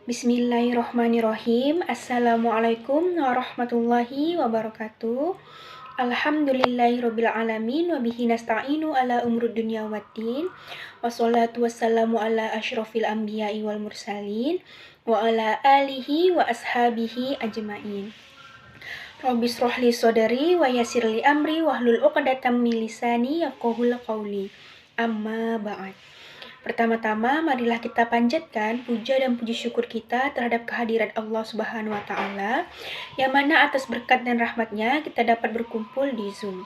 Bismillahirrohmanirrohim. Assalamualaikum warahmatullahi wabarakatuh. Alhamdulillahirrabbilalamin. Wabihi nasta'inu ala umrud dunya waddin. Wassalatu wassalamu ala ashrafil anbiya'i wal mursalin. Wa ala alihi wa ashabihi ajma'in. Rabbi shrahli sodari wa yassirli amri wahlul 'uqdatam min lisani yafqahul qawli. Amma ba'd. Pertama-tama, marilah kita panjatkan puja dan puji syukur kita terhadap kehadiran Allah Subhanahu wa Ta'ala, yang mana atas berkat dan rahmatnya kita dapat berkumpul di Zoom.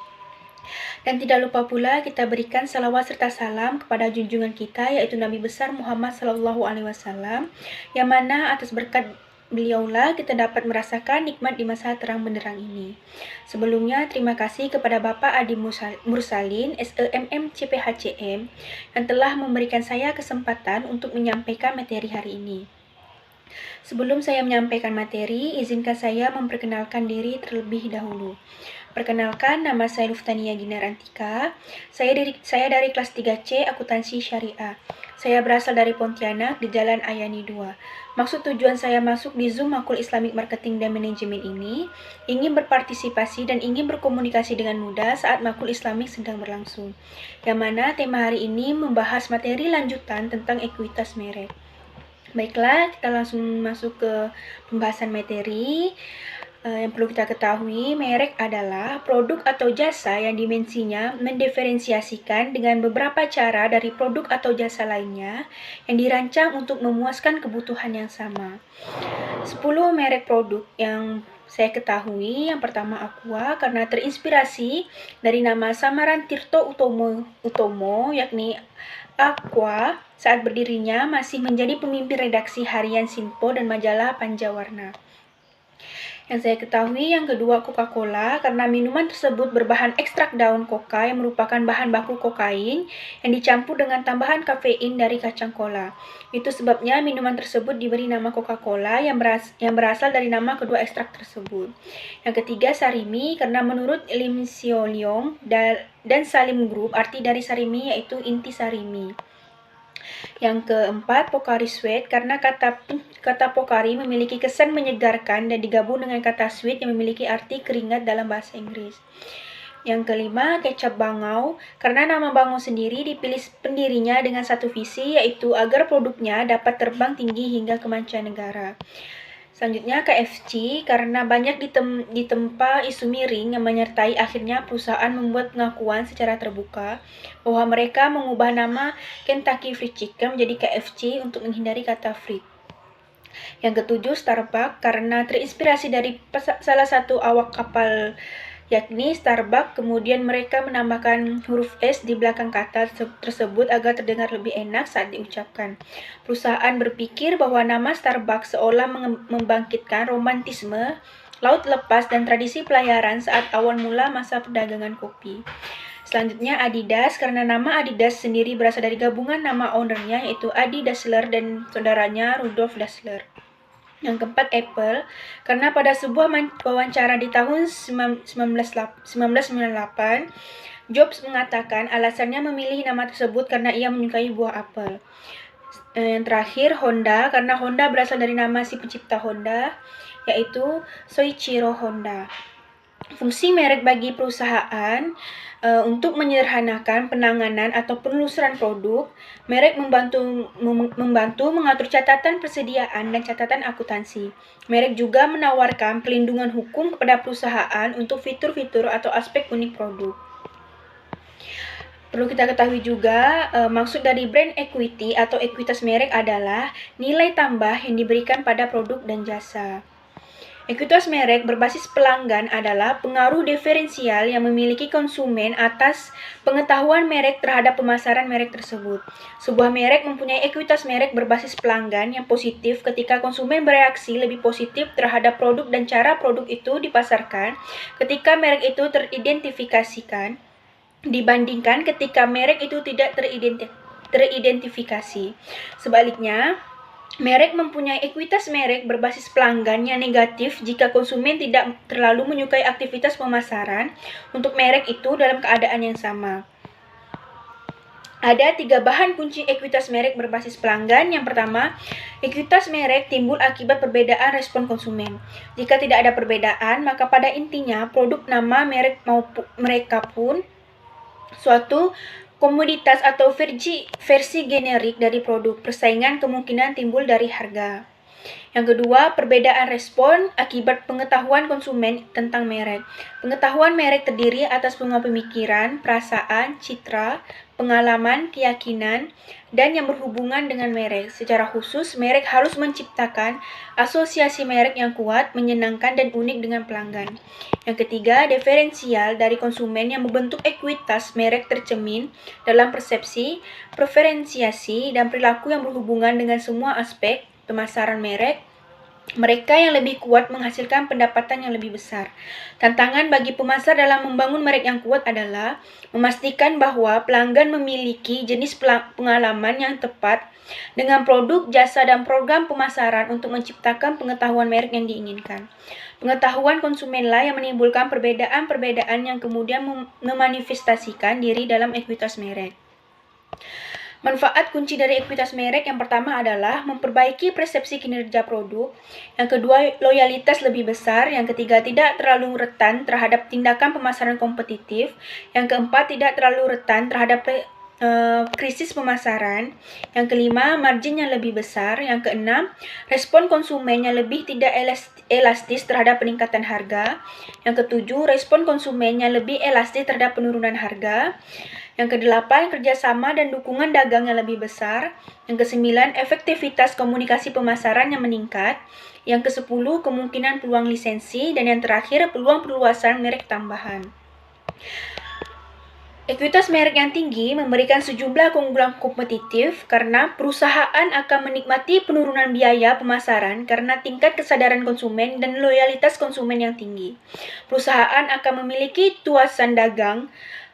Dan tidak lupa pula kita berikan salawat serta salam kepada junjungan kita, yaitu Nabi besar Muhammad SAW, yang mana atas berkat beliaulah kita dapat merasakan nikmat di masa terang benderang ini. Sebelumnya, terima kasih kepada Bapak Adi Mursalin, SEMM CPHCM, yang telah memberikan saya kesempatan untuk menyampaikan materi hari ini. Sebelum saya menyampaikan materi, izinkan saya memperkenalkan diri terlebih dahulu. Perkenalkan, nama saya Luftania Ginarantika. Saya dari kelas 3C Akuntansi Syariah. Saya berasal dari Pontianak di Jalan Ayani 2. Maksud tujuan saya masuk di Zoom Makul Islamic Marketing dan Manajemen ini, ingin berpartisipasi dan ingin berkomunikasi dengan mudah saat Makul Islamic sedang berlangsung. Yang mana tema hari ini membahas materi lanjutan tentang ekuitas merek. Baiklah, kita langsung masuk ke pembahasan materi. Yang perlu kita ketahui, merek adalah produk atau jasa yang dimensinya mendiferensiasikan dengan beberapa cara dari produk atau jasa lainnya yang dirancang untuk memuaskan kebutuhan yang sama. 10 merek produk yang saya ketahui, yang pertama Aqua, karena terinspirasi dari nama samaran Tirto Utomo, yakni Aqua saat berdirinya masih menjadi pemimpin redaksi harian Sinpo dan majalah Panjawarna. Yang saya ketahui yang kedua Coca-Cola, karena minuman tersebut berbahan ekstrak daun coca yang merupakan bahan baku kokain yang dicampur dengan tambahan kafein dari kacang kola. Itu sebabnya minuman tersebut diberi nama Coca-Cola yang berasal dari nama kedua ekstrak tersebut. Yang ketiga Sarimi, karena menurut Lim Sioleong dan Salim Group, arti dari Sarimi yaitu inti Sarimi. Yang keempat, Pocari Sweat, karena kata Pocari memiliki kesan menyegarkan dan digabung dengan kata sweet yang memiliki arti keringat dalam bahasa Inggris. Yang kelima, kecap Bangau, karena nama Bangau sendiri dipilih pendirinya dengan satu visi, yaitu agar produknya dapat terbang tinggi hingga ke mancanegara. Selanjutnya KFC, karena banyak ditempa isu miring yang menyertai akhirnya perusahaan membuat pengakuan secara terbuka bahwa mereka mengubah nama Kentucky Fried Chicken menjadi KFC untuk menghindari kata fried. Yang ketujuh Starbucks, karena terinspirasi dari salah satu awak kapal yakni Starbucks, kemudian mereka menambahkan huruf S di belakang kata tersebut agar terdengar lebih enak saat diucapkan. Perusahaan berpikir bahwa nama Starbucks seolah membangkitkan romantisme, laut lepas, dan tradisi pelayaran saat awal mula masa perdagangan kopi. Selanjutnya Adidas, karena nama Adidas sendiri berasal dari gabungan nama ownernya yaitu Adi Dassler dan saudaranya Rudolf Dassler. Yang keempat Apple, karena pada sebuah wawancara di tahun 1998, Jobs mengatakan alasannya memilih nama tersebut karena ia menyukai buah apel. Yang terakhir Honda, karena Honda berasal dari nama si pencipta Honda, yaitu Soichiro Honda. Fungsi merek bagi perusahaan untuk menyederhanakan penanganan atau penelusuran produk, merek membantu mengatur catatan persediaan dan catatan akuntansi. Merek juga menawarkan pelindungan hukum kepada perusahaan untuk fitur-fitur atau aspek unik produk. Perlu kita ketahui juga, maksud dari brand equity atau ekuitas merek adalah nilai tambah yang diberikan pada produk dan jasa. Ekuitas merek berbasis pelanggan adalah pengaruh diferensial yang memiliki konsumen atas pengetahuan merek terhadap pemasaran merek tersebut. Sebuah merek mempunyai ekuitas merek berbasis pelanggan yang positif ketika konsumen bereaksi lebih positif terhadap produk dan cara produk itu dipasarkan ketika merek itu teridentifikasikan dibandingkan ketika merek itu tidak teridentifikasi. Sebaliknya, merek mempunyai ekuitas merek berbasis pelanggan yang negatif jika konsumen tidak terlalu menyukai aktivitas pemasaran untuk merek itu dalam keadaan yang sama. Ada 3 bahan kunci ekuitas merek berbasis pelanggan. Yang pertama, ekuitas merek timbul akibat perbedaan respon konsumen. Jika tidak ada perbedaan, maka pada intinya produk, nama, merek maupun mereka pun suatu komoditas atau versi generik dari produk. Persaingan kemungkinan timbul dari harga. Yang kedua, perbedaan respon akibat pengetahuan konsumen tentang merek. Pengetahuan merek terdiri atas semua pemikiran, perasaan, citra, pengalaman, keyakinan, dan yang berhubungan dengan merek. Secara khusus, merek harus menciptakan asosiasi merek yang kuat, menyenangkan, dan unik dengan pelanggan. Yang ketiga, diferensial dari konsumen yang membentuk ekuitas merek tercermin dalam persepsi, preferensiasi, dan perilaku yang berhubungan dengan semua aspek pemasaran merek. Mereka yang lebih kuat menghasilkan pendapatan yang lebih besar. Tantangan bagi pemasar dalam membangun merek yang kuat adalah memastikan bahwa pelanggan memiliki jenis pengalaman yang tepat dengan produk, jasa, dan program pemasaran untuk menciptakan pengetahuan merek yang diinginkan. Pengetahuan konsumenlah yang menimbulkan perbedaan-perbedaan yang kemudian memanifestasikan diri dalam ekuitas merek. Manfaat kunci dari ekuitas merek yang pertama adalah memperbaiki persepsi kinerja produk. Yang kedua, loyalitas lebih besar. Yang ketiga, tidak terlalu rentan terhadap tindakan pemasaran kompetitif. Yang keempat, tidak terlalu rentan terhadap krisis pemasaran. Yang kelima, margin yang lebih besar. Yang keenam, respon konsumen yang lebih tidak elastis terhadap peningkatan harga. Yang ketujuh, respon konsumen yang lebih elastis terhadap penurunan harga. Yang kedelapan, kerjasama dan dukungan dagang yang lebih besar. Yang kesembilan, efektivitas komunikasi pemasaran yang meningkat. Yang kesepuluh, kemungkinan peluang lisensi. Dan yang terakhir, peluang perluasan merek tambahan. Ekuitas merek yang tinggi memberikan sejumlah keunggulan kompetitif karena perusahaan akan menikmati penurunan biaya pemasaran karena tingkat kesadaran konsumen dan loyalitas konsumen yang tinggi. Perusahaan akan memiliki tuasan dagang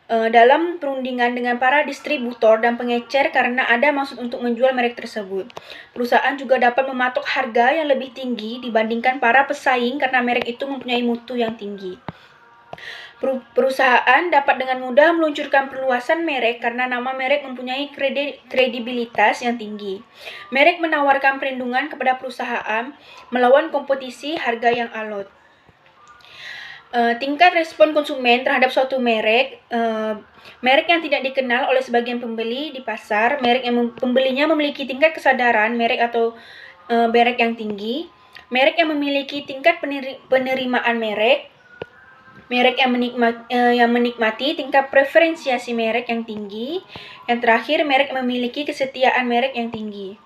dalam perundingan dengan para distributor dan pengecer karena ada maksud untuk menjual merek tersebut. Perusahaan juga dapat mematok harga yang lebih tinggi dibandingkan para pesaing karena merek itu mempunyai mutu yang tinggi. Perusahaan dapat dengan mudah meluncurkan perluasan merek karena nama merek mempunyai kredibilitas yang tinggi. Merek menawarkan perlindungan kepada perusahaan melawan kompetisi harga yang alot. Tingkat respon konsumen terhadap suatu merek, merek yang tidak dikenal oleh sebagian pembeli di pasar, merek yang pembelinya memiliki tingkat kesadaran merek atau merek yang tinggi, merek yang memiliki tingkat penerimaan merek yang menikmati tingkat preferensiasi merek yang tinggi, yang terakhir merek yang memiliki kesetiaan merek yang tinggi.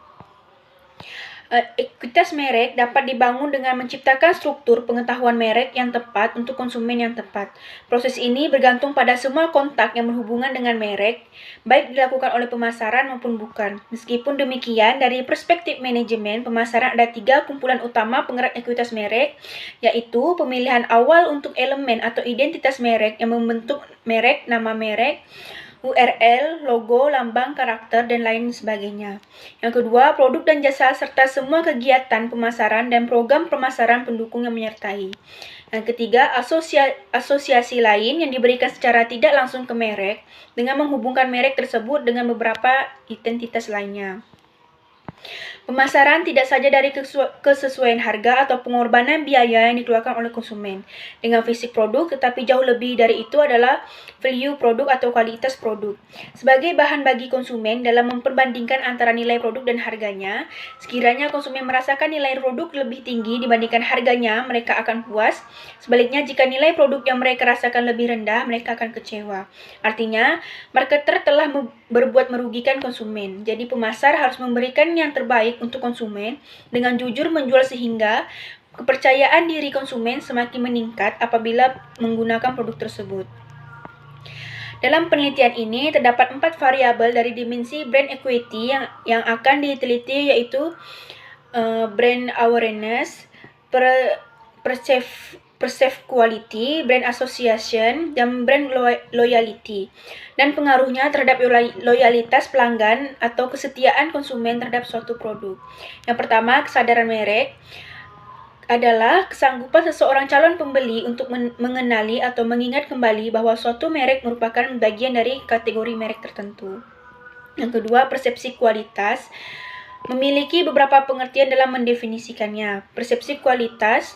Ekuitas merek dapat dibangun dengan menciptakan struktur pengetahuan merek yang tepat untuk konsumen yang tepat. Proses ini bergantung pada semua kontak yang berhubungan dengan merek, baik dilakukan oleh pemasaran maupun bukan. Meskipun demikian, dari perspektif manajemen pemasaran ada 3 kumpulan utama penggerak ekuitas merek, yaitu pemilihan awal untuk elemen atau identitas merek yang membentuk merek, nama merek, URL, logo, lambang, karakter, dan lain sebagainya. Yang kedua, produk dan jasa serta semua kegiatan pemasaran dan program pemasaran pendukung yang menyertai. Yang ketiga, asosiasi lain yang diberikan secara tidak langsung ke merek dengan menghubungkan merek tersebut dengan beberapa identitas lainnya. Pemasaran tidak saja dari kesesuaian harga atau pengorbanan biaya yang dikeluarkan oleh konsumen dengan fisik produk, tetapi jauh lebih dari itu adalah value produk atau kualitas produk. Sebagai bahan bagi konsumen dalam memperbandingkan antara nilai produk dan harganya, sekiranya konsumen merasakan nilai produk lebih tinggi dibandingkan harganya, mereka akan puas. Sebaliknya, jika nilai produk yang mereka rasakan lebih rendah, mereka akan kecewa. Artinya, marketer telah berbuat merugikan konsumen. Jadi pemasar harus memberikan yang terbaik untuk konsumen dengan jujur menjual sehingga kepercayaan diri konsumen semakin meningkat apabila menggunakan produk tersebut. Dalam penelitian ini terdapat 4 variabel dari dimensi brand equity yang akan diteliti, yaitu brand awareness, perceived quality, brand association, dan brand loyalty, dan pengaruhnya terhadap loyalitas pelanggan atau kesetiaan konsumen terhadap suatu produk. Yang pertama, kesadaran merek adalah kesanggupan seseorang calon pembeli untuk mengenali atau mengingat kembali bahwa suatu merek merupakan bagian dari kategori merek tertentu. Yang kedua, persepsi kualitas memiliki beberapa pengertian dalam mendefinisikannya. Persepsi kualitas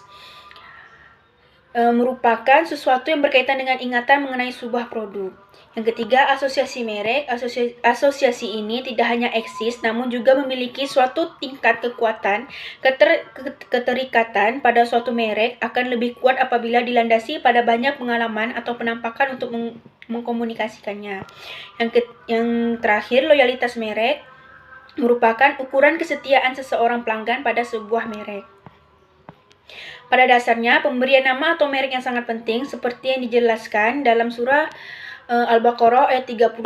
merupakan sesuatu yang berkaitan dengan ingatan mengenai sebuah produk. Yang ketiga, asosiasi merek. Asosiasi ini tidak hanya eksis, namun juga memiliki suatu tingkat kekuatan. Keterikatan pada suatu merek akan lebih kuat apabila dilandasi pada banyak pengalaman atau penampakan untuk mengkomunikasikannya. Yang terakhir, loyalitas merek merupakan ukuran kesetiaan seseorang pelanggan pada sebuah merek. Pada dasarnya, pemberian nama atau merek yang sangat penting seperti yang dijelaskan dalam surah Al-Baqarah ayat 31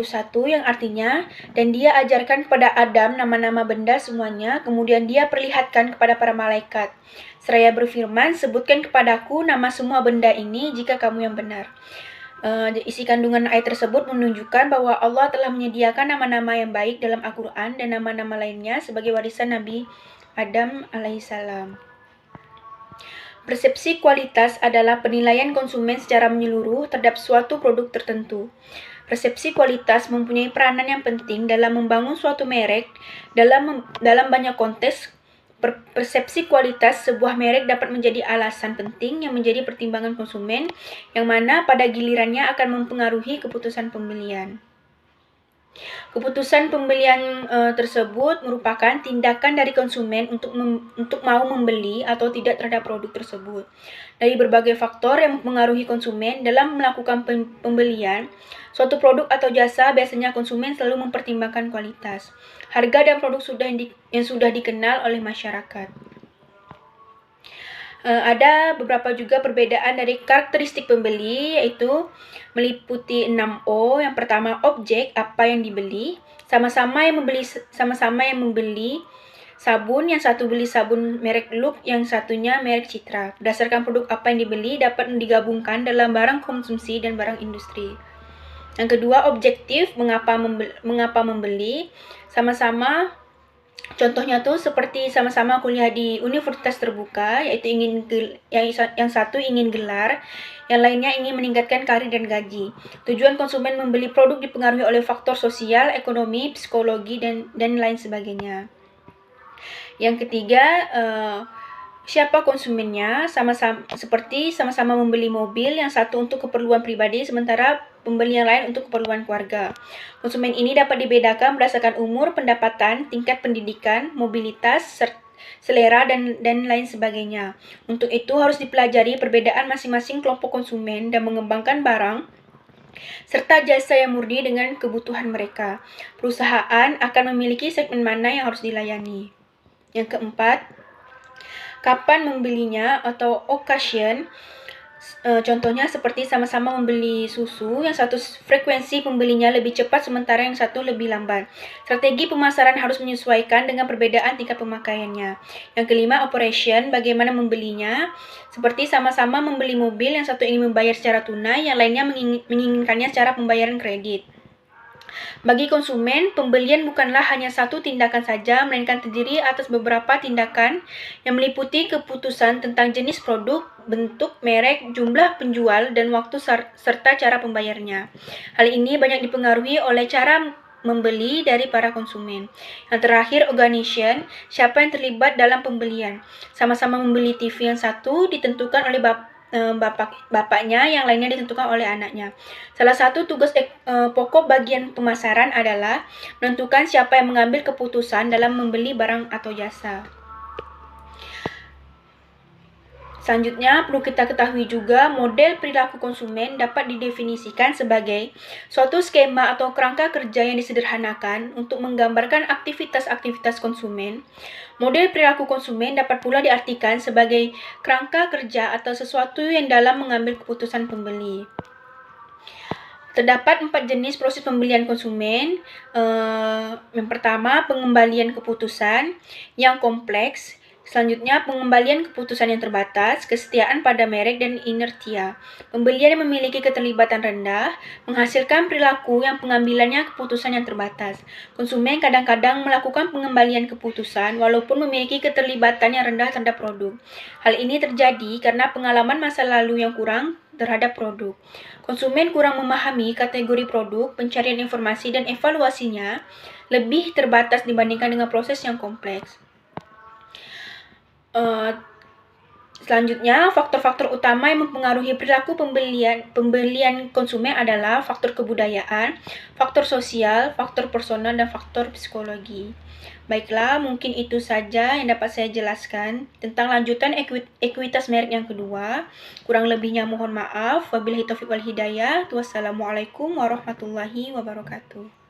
yang artinya, dan dia ajarkan kepada Adam nama-nama benda semuanya, kemudian dia perlihatkan kepada para malaikat. Seraya berfirman, sebutkan kepadaku nama semua benda ini jika kamu yang benar. Isi kandungan ayat tersebut menunjukkan bahwa Allah telah menyediakan nama-nama yang baik dalam Al-Quran dan nama-nama lainnya sebagai warisan Nabi Adam alaihissalam. Persepsi kualitas adalah penilaian konsumen secara menyeluruh terhadap suatu produk tertentu. Persepsi kualitas mempunyai peranan yang penting dalam membangun suatu merek. Dalam banyak konteks, persepsi kualitas sebuah merek dapat menjadi alasan penting yang menjadi pertimbangan konsumen, yang mana pada gilirannya akan mempengaruhi keputusan pembelian. Keputusan pembelian tersebut merupakan tindakan dari konsumen untuk mau membeli atau tidak terhadap produk tersebut. Dari berbagai faktor yang mempengaruhi konsumen dalam melakukan pembelian suatu produk atau jasa, biasanya konsumen selalu mempertimbangkan kualitas, harga dan produk yang sudah dikenal oleh masyarakat. Ada beberapa juga perbedaan dari karakteristik pembeli, yaitu meliputi 6O. Yang pertama, objek, apa yang dibeli. Sama-sama yang membeli sabun, yang satu beli sabun merek Look, yang satunya merek Citra. Berdasarkan produk apa yang dibeli dapat digabungkan dalam barang konsumsi dan barang industri. Yang kedua, objektif, mengapa membeli. Sama-sama, contohnya tuh seperti sama-sama kuliah di universitas terbuka, yaitu yang satu ingin gelar, yang lainnya ingin meningkatkan karir dan gaji. Tujuan konsumen membeli produk dipengaruhi oleh faktor sosial, ekonomi, psikologi, dan lain sebagainya. Yang ketiga, siapa konsumennya? Seperti sama-sama membeli mobil, yang satu untuk keperluan pribadi, sementara pembeli yang lain untuk keperluan keluarga. Konsumen ini dapat dibedakan berdasarkan umur, pendapatan, tingkat pendidikan, mobilitas, selera, dan lain sebagainya. Untuk itu harus dipelajari perbedaan masing-masing kelompok konsumen dan mengembangkan barang serta jasa yang murni dengan kebutuhan mereka. Perusahaan akan memiliki segmen mana yang harus dilayani. Yang keempat, kapan membelinya atau occasion. Contohnya seperti sama-sama membeli susu, yang satu frekuensi pembelinya lebih cepat sementara yang satu lebih lambat. Strategi pemasaran harus menyesuaikan dengan perbedaan tingkat pemakaiannya. Yang kelima, operation, bagaimana membelinya. Seperti sama-sama membeli mobil, yang satu ingin membayar secara tunai, yang lainnya menginginkannya secara pembayaran kredit. Bagi konsumen, pembelian bukanlah hanya satu tindakan saja, melainkan terdiri atas beberapa tindakan yang meliputi keputusan tentang jenis produk, bentuk, merek, jumlah penjual, dan waktu serta cara pembayarnya. Hal ini banyak dipengaruhi oleh cara membeli dari para konsumen. Yang terakhir, organization, siapa yang terlibat dalam pembelian. Sama-sama membeli TV, yang satu ditentukan oleh bapaknya, yang lainnya ditentukan oleh anaknya. Salah satu tugas pokok bagian pemasaran adalah menentukan siapa yang mengambil keputusan dalam membeli barang atau jasa. Selanjutnya, perlu kita ketahui juga model perilaku konsumen dapat didefinisikan sebagai suatu skema atau kerangka kerja yang disederhanakan untuk menggambarkan aktivitas-aktivitas konsumen. Model perilaku konsumen dapat pula diartikan sebagai kerangka kerja atau sesuatu yang dalam mengambil keputusan pembeli. Terdapat 4 jenis proses pembelian konsumen. Yang pertama, pengembalian keputusan yang kompleks. Selanjutnya, pengembalian keputusan yang terbatas, kesetiaan pada merek, dan inertia. Pembelian yang memiliki keterlibatan rendah menghasilkan perilaku yang pengambilannya keputusan yang terbatas. Konsumen kadang-kadang melakukan pengembalian keputusan walaupun memiliki keterlibatan yang rendah terhadap produk. Hal ini terjadi karena pengalaman masa lalu yang kurang terhadap produk. Konsumen kurang memahami kategori produk, pencarian informasi, dan evaluasinya lebih terbatas dibandingkan dengan proses yang kompleks. Selanjutnya, faktor-faktor utama yang mempengaruhi perilaku pembelian konsumen adalah faktor kebudayaan, faktor sosial, faktor personal, dan faktor psikologi. Baiklah, mungkin itu saja yang dapat saya jelaskan tentang lanjutan ekuitas merek yang kedua. Kurang lebihnya mohon maaf. Wabillahi taufiq wal hidayah. Wassalamualaikum warahmatullahi wabarakatuh.